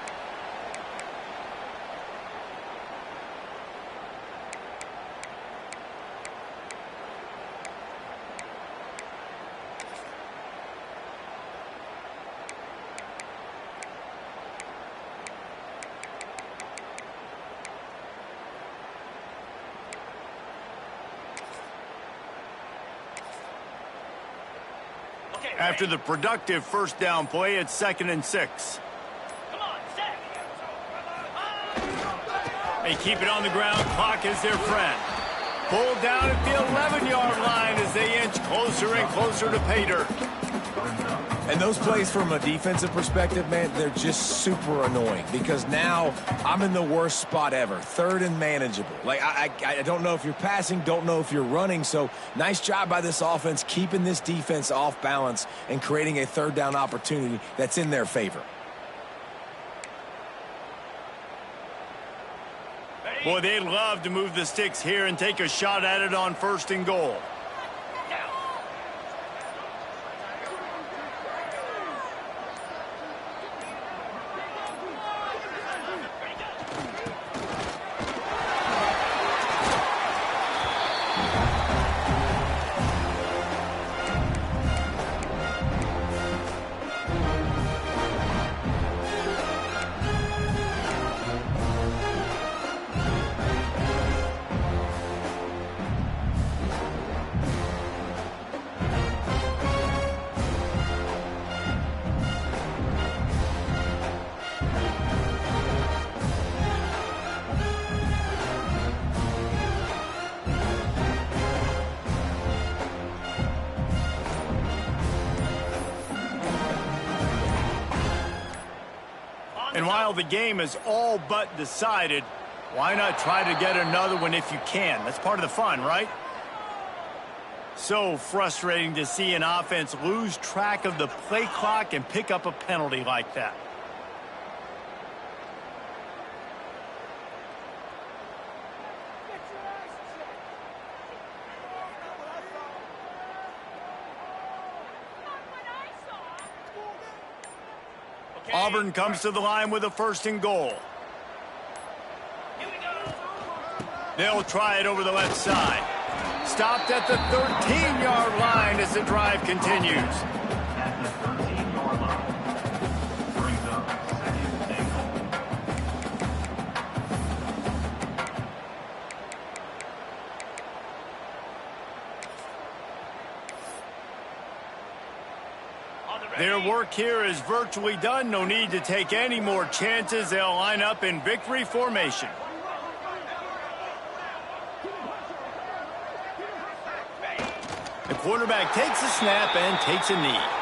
After the productive first down play, it's 2nd and 6. They keep it on the ground. Clock is their friend. Pulled down at the 11-yard line as they inch closer and closer to pay dirt. And those plays from a defensive perspective, man, they're just super annoying because now I'm in the worst spot ever, third and manageable. Like, I don't know if you're passing, don't know if you're running, so nice job by this offense keeping this defense off balance and creating a third down opportunity that's in their favor. Boy, they'd love to move the sticks here and take a shot at it on 1st and goal. And while the game is all but decided, why not try to get another one if you can? That's part of the fun, right? So frustrating to see an offense lose track of the play clock and pick up a penalty like that. Auburn comes to the line with a 1st and goal. They'll try it over the left side. Stopped at the 13-yard line as the drive continues. At the 13-yard line, brings up 2nd and goal. Their work here is virtually done. No need to take any more chances. They'll line up in victory formation. The quarterback takes a snap and takes a knee.